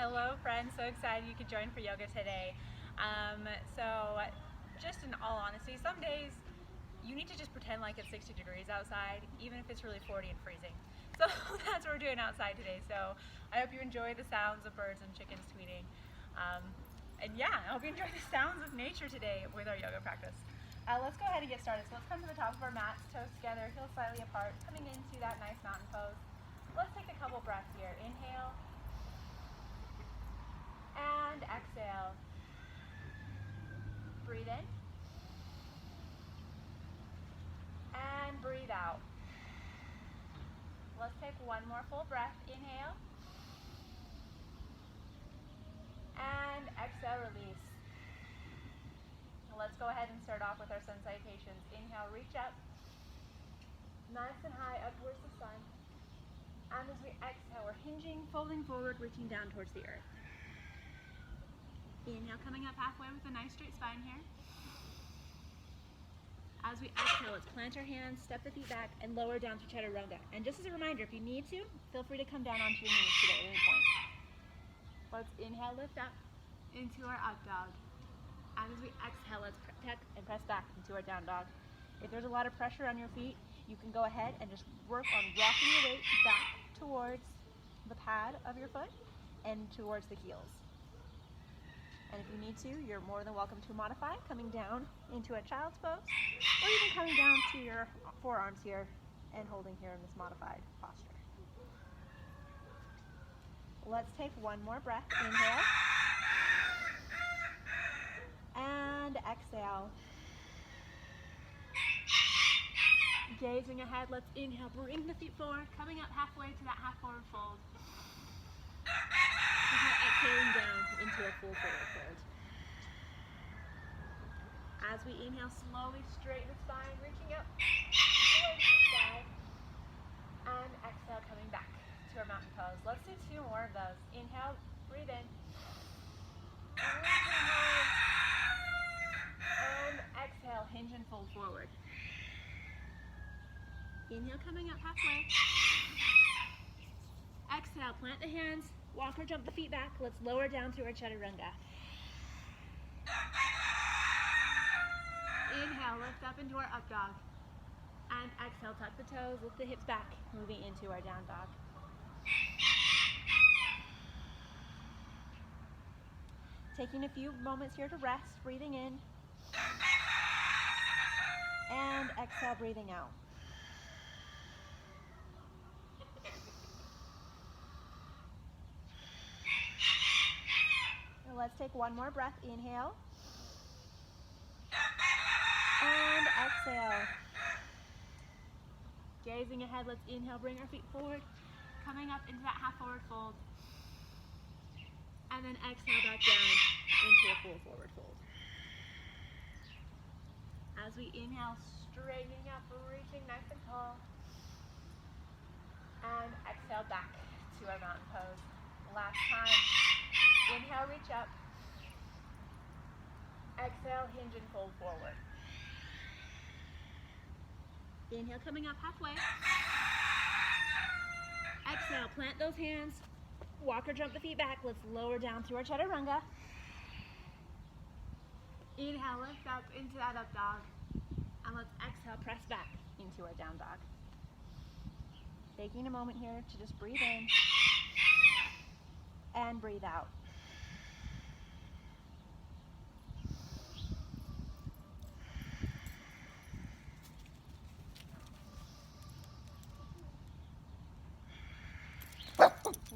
Hello friends, so excited you could join for yoga today. So just in all honesty, some days you need to just pretend like it's 60 degrees outside, even if it's really 40 and freezing. So that's what we're doing outside today. So I hope you enjoy the sounds of birds and chickens tweeting. And yeah, I hope you enjoy the sounds of nature today with our yoga practice. Let's go ahead and get started. So let's come to the top of our mats, toes together, heels slightly apart, coming into that nice mountain pose. Let's take a couple breaths here. Inhale and exhale. Breathe in and breathe out. Let's take one more full breath. Inhale and exhale, release. Let's go ahead and start off with our sun salutations. Inhale, reach up, nice and high up towards the sun. And as we exhale, we're hinging, folding forward, reaching down towards the earth. Inhale, coming up halfway with a nice straight spine here. As we exhale, let's plant our hands, step the feet back, and lower down to chaturanga. And just as a reminder, if you need to, feel free to come down onto your knees today at any point. Let's inhale, lift up into our up dog. And as we exhale, let's protect and press back into our down dog. If there's a lot of pressure on your feet, you can go ahead and just work on rocking your weight back towards the pad of your foot and towards the heels. And if you need to, you're more than welcome to modify, coming down into a child's pose, or even coming down to your forearms here and holding here in this modified posture. Let's take one more breath. Inhale and exhale. Gazing ahead, let's inhale, bring the feet forward, coming up halfway to that half forward fold. Exhaling down into a full forward fold. As we inhale, slowly straighten the spine, reaching up towards the sky. And exhale, coming back to our mountain pose. Let's do two more of those. Inhale, breathe in. And exhale, hinge and fold forward. Inhale, coming up halfway. Exhale, plant the hands, walk or jump the feet back. Let's lower down to our chaturanga. Inhale, lift up into our up dog. And exhale, tuck the toes, lift the hips back, moving into our down dog. Taking a few moments here to rest, breathing in. And exhale, breathing out. Let's take one more breath. Inhale. And exhale. Gazing ahead, let's inhale, bring our feet forward, coming up into that half forward fold. And then exhale back down into a full forward fold. As we inhale, straightening up, reaching nice and tall. And exhale back to our mountain pose. Last time. Inhale, reach up. Exhale, hinge and fold forward. Inhale, coming up halfway. Exhale, plant those hands. Walk or jump the feet back. Let's lower down through our chaturanga. Inhale, lift up into that up dog. And let's exhale, press back into our down dog. Taking a moment here to just breathe in and breathe out.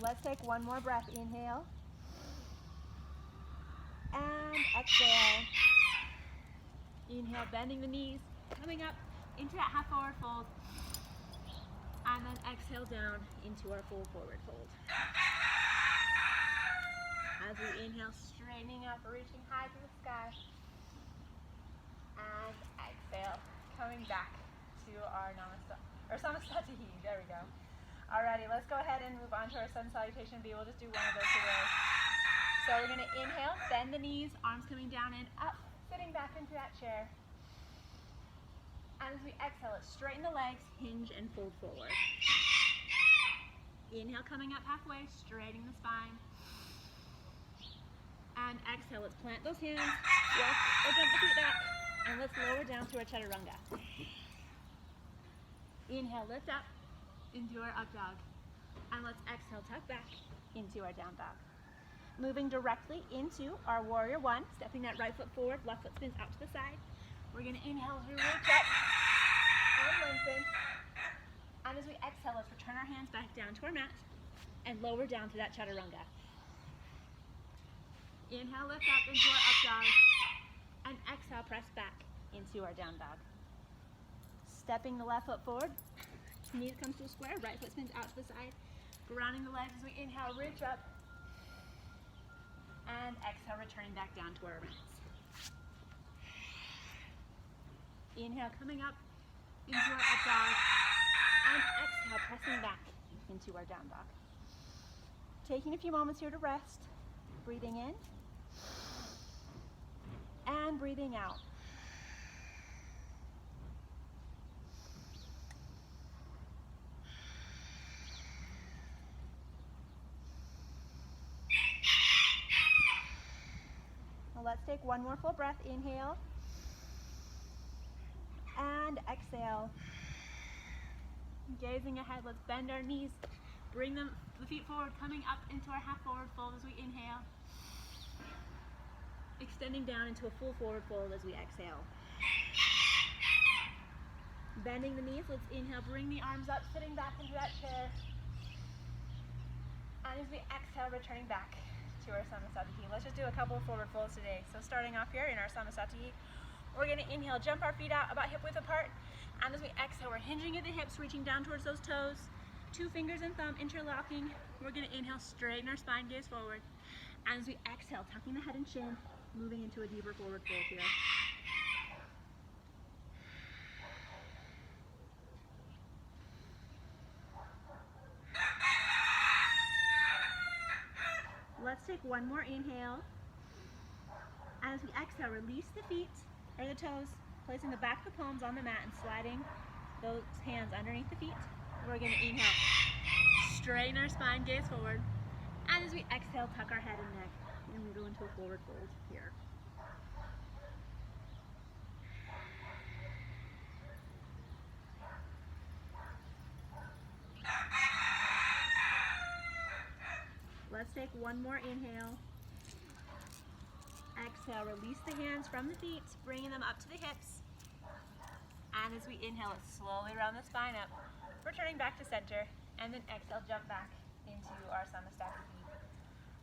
Let's take one more breath. Inhale. And exhale. Inhale, bending the knees, coming up into that half forward fold. And then exhale down into our full forward fold. As we inhale, straightening up, reaching high to the sky. And exhale, coming back to our Namaste, or Samastati. There we go. Alrighty, let's go ahead and move on to our sun salutation B. We'll just do one of those today. So we're going to inhale, bend the knees, arms coming down and up, sitting back into that chair. And as we exhale, let's straighten the legs, hinge and fold forward. Inhale, coming up halfway, straightening the spine. And exhale, let's plant those hands, walk or jump the feet back, and let's lower down to our chaturanga. Inhale, lift up into our up dog. And let's exhale, tuck back into our down dog. Moving directly into our warrior one, stepping that right foot forward, left foot spins out to the side. We're gonna inhale as we reach up and lengthen. And as we exhale, let's return our hands back down to our mat and lower down to that chaturanga. Inhale, lift up into our up dog, and exhale, press back into our down dog. Stepping the left foot forward, knees come to a square, right foot spins out to the side, grounding the legs as we inhale, reach up, and exhale, returning back down to our mats. Inhale, coming up into our up dog, and exhale, pressing back into our down dog. Taking a few moments here to rest, breathing in, and breathing out. Now let's take one more full breath. Inhale and exhale. Gazing ahead, let's bend our knees, bring the feet forward, coming up into our half forward fold as we inhale. Extending down into a full forward fold as we exhale. Bending the knees, let's inhale, bring the arms up, sitting back into that chair. And as we exhale, returning back to our Samasthiti. Let's just do a couple of forward folds today. So starting off here in our Samasthiti, we're gonna inhale, jump our feet out about hip width apart. And as we exhale, we're hinging at the hips, reaching down towards those toes. 2 fingers and thumb interlocking. We're gonna inhale, straighten our spine, gaze forward. And as we exhale, tucking the head and chin, moving into a deeper forward fold here. Let's take one more inhale. As we exhale, release the feet or the toes, placing the back of the palms on the mat and sliding those hands underneath the feet. We're gonna inhale, straighten our spine, gaze forward. And as we exhale, tuck our head and neck, and we go into a forward fold here. Let's take one more inhale. Exhale, release the hands from the feet, bringing them up to the hips. And as we inhale, let's slowly round the spine up, returning back to center, and then exhale, jump back into our Samasthiti.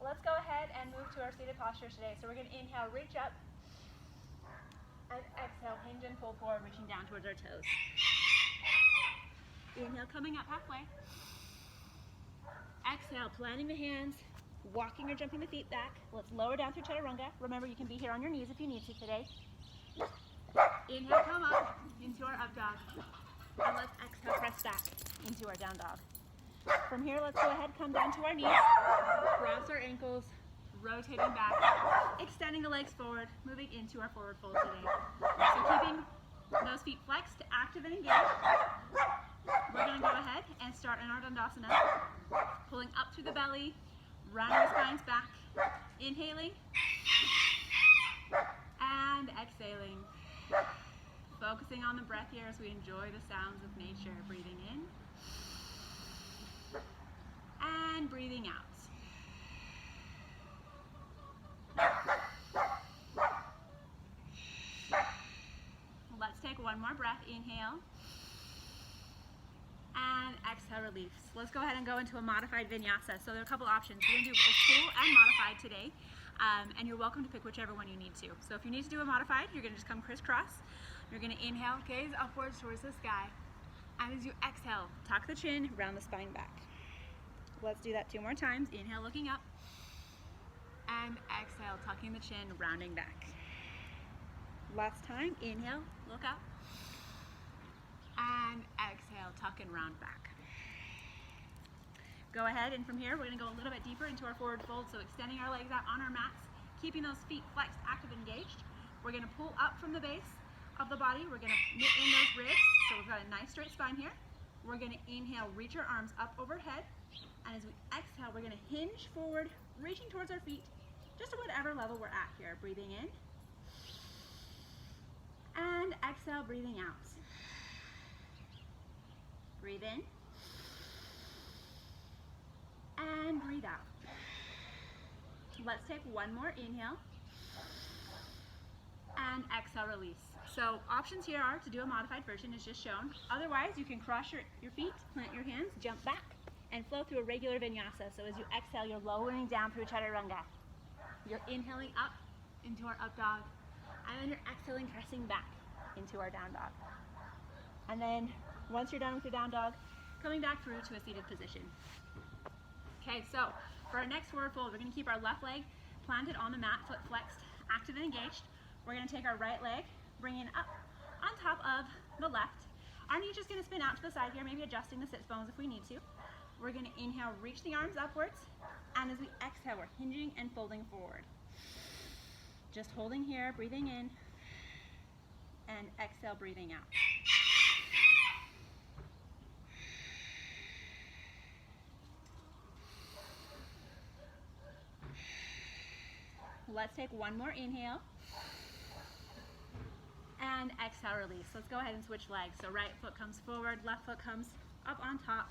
Let's go ahead and move to our seated postures today. So we're going to inhale, reach up, and exhale, hinge and pull forward, reaching down towards our toes. Inhale, coming up halfway. Exhale, planting the hands, walking or jumping the feet back. Let's lower down through chaturanga. Remember, you can be here on your knees if you need to today. Inhale, come up into our up dog. And let's exhale, press back into our down dog. From here, let's go ahead, come down to our knees, cross our ankles, rotating back, extending the legs forward, moving into our forward fold today. So keeping those feet flexed, active and engaged. We're going to go ahead and start in our Dandasana, pulling up through the belly, rounding the spines back, inhaling, and exhaling. Focusing on the breath here as we enjoy the sounds of nature. Breathing in and breathing out. Let's take one more breath. Inhale and exhale, release. Let's go ahead and go into a modified vinyasa. So there are a couple options. We're going to do a full and modified today, and you're welcome to pick whichever one you need to. So if you need to do a modified, you're going to just come crisscross. You're going to inhale, gaze upwards towards the sky, and as you exhale, tuck the chin, round the spine back. Let's do that 2 more times. Inhale, looking up, and exhale, tucking the chin, rounding back. Last time. Inhale, look up, and exhale, tuck and round back. Go ahead, and from here, we're going to go a little bit deeper into our forward fold, so extending our legs out on our mats, keeping those feet flexed, active, and engaged. We're going to pull up from the base of the body. We're going to knit in those ribs, so we've got a nice straight spine here. We're going to inhale, reach our arms up overhead, and as we exhale, we're going to hinge forward, reaching towards our feet, just at whatever level we're at here. Breathing in. And exhale, breathing out. Breathe in. And breathe out. Let's take one more inhale. And exhale, release. So options here are to do a modified version as just shown. Otherwise, you can cross your feet, plant your hands, jump back, and flow through a regular vinyasa. So as you exhale, you're lowering down through chaturanga. You're inhaling up into our up dog, and then you're exhaling, pressing back into our down dog. And then once you're done with your down dog, coming back through to a seated position. Okay, so for our next forward fold, we're going to keep our left leg planted on the mat, foot flexed, active and engaged. We're going to take our right leg, bring it up on top of the left. Our knee just going to spin out to the side here, maybe adjusting the sits bones if we need to. We're going to inhale, reach the arms upwards, and as we exhale, we're hinging and folding forward. Just holding here, breathing in, and exhale, breathing out. Let's take one more inhale. And exhale, release. Let's go ahead and switch legs. So right foot comes forward, left foot comes up on top.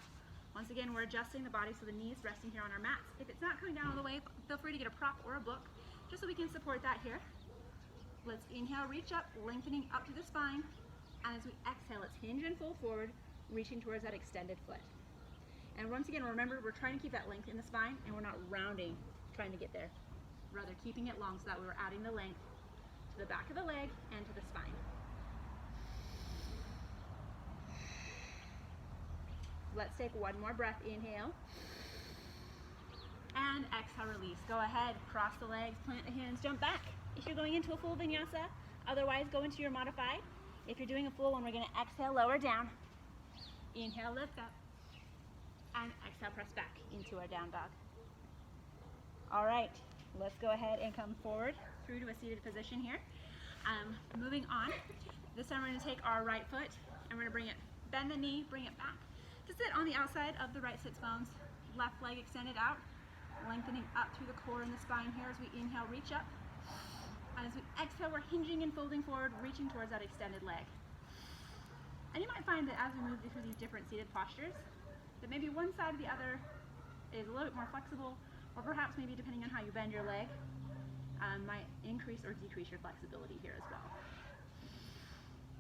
Once again, we're adjusting the body so the knees resting here on our mats. If it's not coming down all the way, feel free to get a prop or a book, just so we can support that here. Let's inhale, reach up, lengthening up to the spine. And as we exhale, let's hinge and fold forward, reaching towards that extended foot. And once again, remember, we're trying to keep that length in the spine, and we're not rounding, trying to get there. Rather, keeping it long so that we're adding the length to the back of the leg and to the spine. Let's take one more breath. Inhale. And exhale, release. Go ahead, cross the legs, plant the hands, jump back. If you're going into a full vinyasa, otherwise go into your modified. If you're doing a full one, we're going to exhale, lower down. Inhale, lift up. And exhale, press back into our down dog. All right, let's go ahead and come forward through to a seated position here. Moving on, this time we're going to take our right foot and we're going to bring it, bend the knee, bring it back to sit on the outside of the right sits bones. Left leg extended out, lengthening up through the core and the spine here as we inhale, reach up. And as we exhale, we're hinging and folding forward, reaching towards that extended leg. And you might find that as we move through these different seated postures, that maybe one side or the other is a little bit more flexible, or perhaps maybe depending on how you bend your leg, might increase or decrease your flexibility here as well.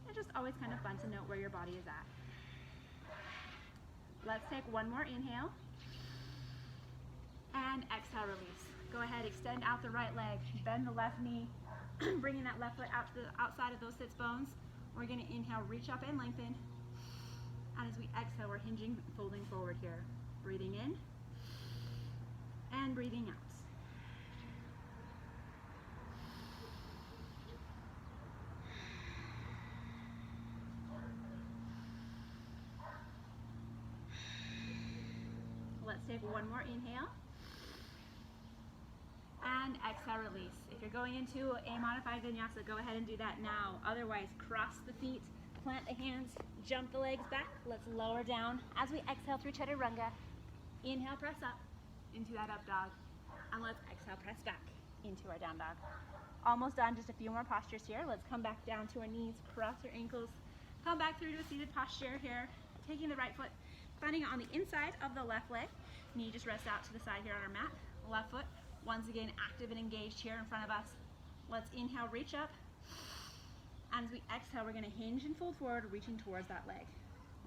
It's just always kind of fun to note where your body is at. Let's take one more inhale. And exhale, release. Go ahead, extend out the right leg, bend the left knee, bringing that left foot out to the outside of those sits bones. We're going to inhale, reach up and lengthen. And as we exhale, we're hinging, folding forward here. Breathing in and breathing out. Let's take one more inhale. And exhale, release. If you're going into a modified vinyasa, go ahead and do that now. Otherwise, cross the feet, plant the hands, jump the legs back. Let's lower down as we exhale through chaturanga. Inhale, press up into that up dog. And let's exhale, press back into our down dog. Almost done, just a few more postures here. Let's come back down to our knees, cross your ankles, come back through to a seated posture here. Taking the right foot, finding it on the inside of the left leg. Knee just rests out to the side here on our mat. Left foot, once again, active and engaged here in front of us. Let's inhale, reach up. And as we exhale, we're going to hinge and fold forward, reaching towards that leg.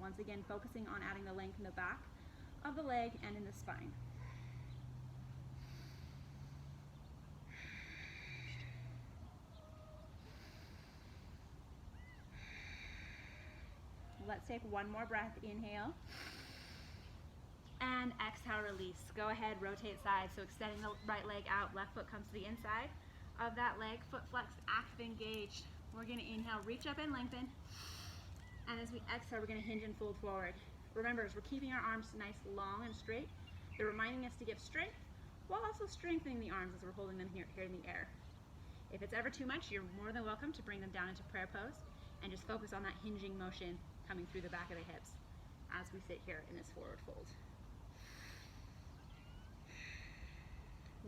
Once again, focusing on adding the length in the back of the leg and in the spine. Let's take one more breath. Inhale. And exhale, release. Go ahead, rotate sides. So extending the right leg out, left foot comes to the inside of that leg, foot flexed, active, engaged. We're going to inhale, reach up and lengthen. And as we exhale, we're going to hinge and fold forward. Remember, as we're keeping our arms nice, long, and straight, they're reminding us to give strength while also strengthening the arms as we're holding them here in the air. If it's ever too much, you're more than welcome to bring them down into prayer pose and just focus on that hinging motion coming through the back of the hips as we sit here in this forward fold.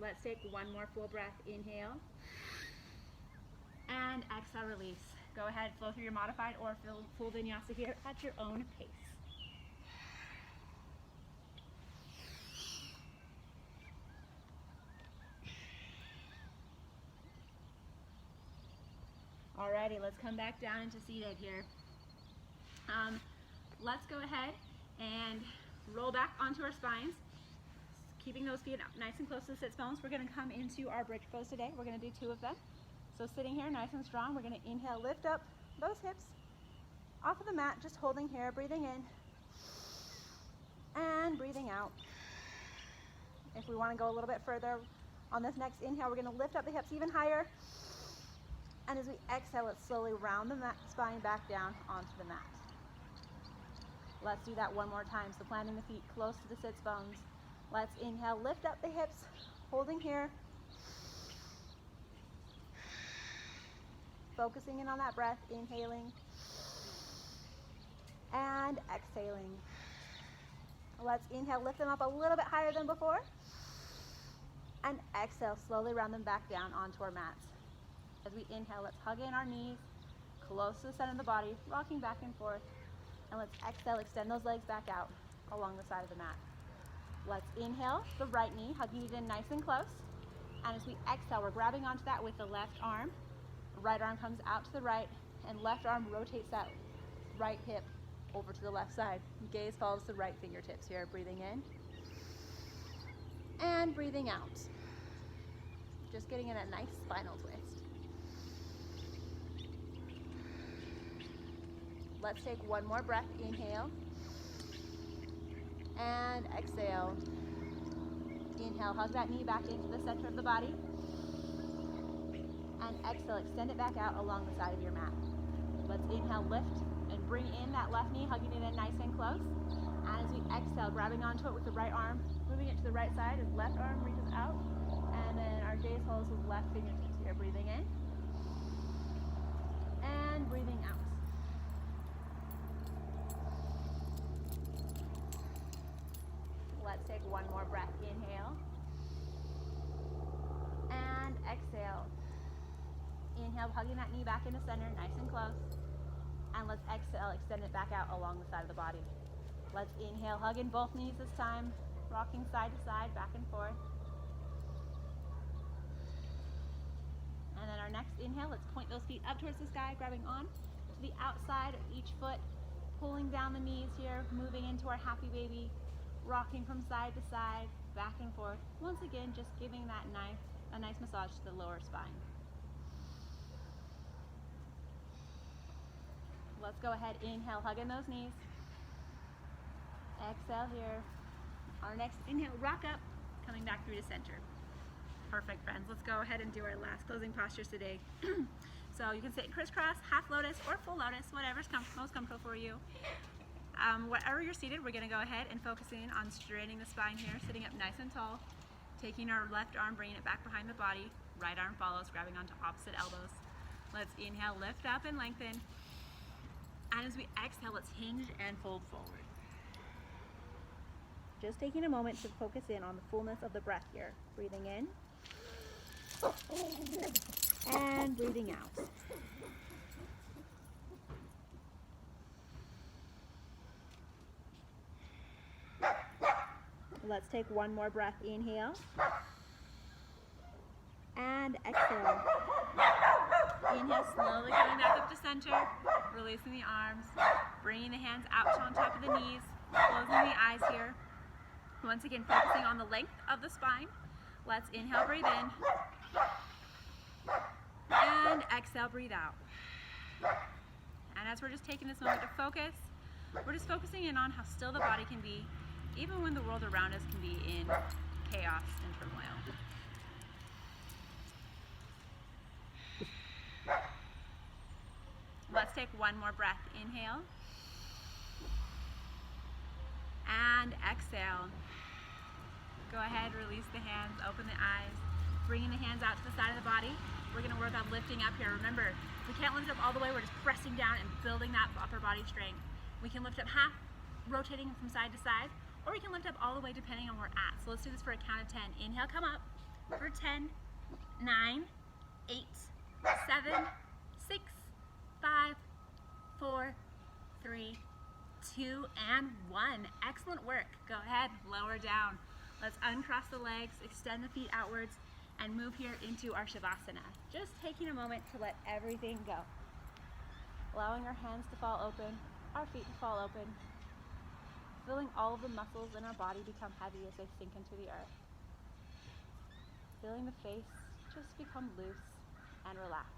Let's take one more full breath. Inhale. And exhale, release. Go ahead, flow through your modified or full vinyasa here at your own pace. Alrighty, let's come back down into seated here. Let's go ahead and roll back onto our spines, keeping those feet nice and close to the sits bones. We're going to come into our bridge pose today. We're going to do 2 of them. So sitting here nice and strong, we're going to inhale, lift up those hips off of the mat, just holding here, breathing in and breathing out. If we want to go a little bit further on this next inhale, we're going to lift up the hips even higher. And as we exhale, let's slowly round the spine back down onto the mat. Let's do that one more time. So planting the feet close to the sits bones. Let's inhale, lift up the hips, holding here. Focusing in on that breath, inhaling and exhaling. Let's inhale, lift them up a little bit higher than before. And exhale, slowly round them back down onto our mats. As we inhale, let's hug in our knees, close to the center of the body, rocking back and forth. And let's exhale, extend those legs back out along the side of the mat. Let's inhale, the right knee, hugging it in nice and close. And as we exhale, we're grabbing onto that with the left arm. Right arm comes out to the right, and left arm rotates that right hip over to the left side. Gaze follows the right fingertips here, breathing in and breathing out. Just getting in a nice spinal twist. Let's take one more breath. Inhale and exhale. Inhale, hug that knee back into the center of the body. And exhale, extend it back out along the side of your mat. Let's inhale, lift, and bring in that left knee, hugging it in nice and close. And as we exhale, grabbing onto it with the right arm, moving it to the right side as left arm reaches out. And then our gaze holds with left fingertips here, breathing in and breathing out. Let's take one more breath. Inhale and exhale. Inhale, hugging that knee back into center, nice and close. And let's exhale, extend it back out along the side of the body. Let's inhale, hug in both knees this time, rocking side to side, back and forth. And then our next inhale, let's point those feet up towards the sky, grabbing on to the outside of each foot, pulling down the knees here, moving into our happy baby, rocking from side to side, back and forth. Once again, just giving that a nice massage to the lower spine. Let's go ahead, inhale, hug in those knees. Exhale here. Our next inhale, rock up, coming back through to center. Perfect, friends. Let's go ahead and do our last closing postures today. So you can sit crisscross, half lotus, or full lotus, whatever's most comfortable for you. Wherever you're seated, we're going to go ahead and focus in on straightening the spine here, sitting up nice and tall, taking our left arm, bringing it back behind the body. Right arm follows, grabbing onto opposite elbows. Let's inhale, lift up and lengthen. And as we exhale, let's hinge and fold forward. Just taking a moment to focus in on the fullness of the breath here. Breathing in and breathing out. Let's take one more breath. Inhale and exhale. Inhale, slowly coming back up to center, releasing the arms, bringing the hands out on top of the knees, closing the eyes here. Once again, focusing on the length of the spine. Let's inhale, breathe in, and exhale, breathe out. And as we're just taking this moment to focus, we're just focusing in on how still the body can be, even when the world around us can be in chaos and turmoil. Let's take one more breath. Inhale and exhale. Go ahead, release the hands, open the eyes, bringing the hands out to the side of the body. We're going to work on lifting up here. Remember, we can't lift up all the way. We're just pressing down and building that upper body strength. We can lift up half, rotating from side to side, or we can lift up all the way depending on where we're at. So let's do this for a count of 10. Inhale, come up. for 10, 9, 8, 7, 6, 5, 4, 3, 2, and 1. Excellent work. Go ahead, lower down. Let's uncross the legs, extend the feet outwards, and move here into our Shavasana. Just taking a moment to let everything go. Allowing our hands to fall open, our feet to fall open, feeling all of the muscles in our body become heavy as they sink into the earth. Feeling the face just become loose and relaxed.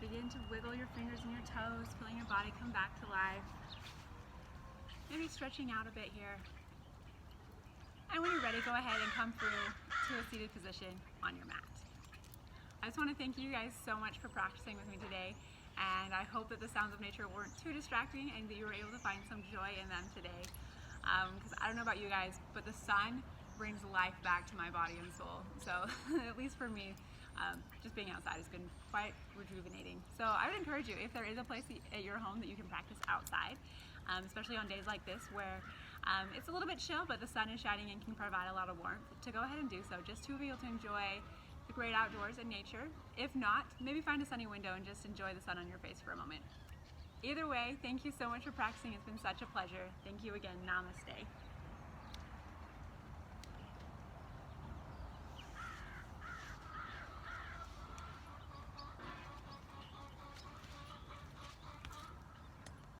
Begin to wiggle your fingers and your toes, feeling your body come back to life. Maybe stretching out a bit here. And when you're ready, go ahead and come through to a seated position on your mat. I just want to thank you guys so much for practicing with me today, and I hope that the sounds of nature weren't too distracting and that you were able to find some joy in them today. Because I don't know about you guys, but the sun brings life back to my body and soul. So at least for me, just being outside has been quite rejuvenating. So I would encourage you, if there is a place at your home that you can practice outside, especially on days like this where it's a little bit chill but the sun is shining and can provide a lot of warmth, to go ahead and do so, just to be able to enjoy the great outdoors and nature. If not, maybe find a sunny window and just enjoy the sun on your face for a moment. Either way, thank you so much for practicing. It's been such a pleasure. Thank you again. Namaste.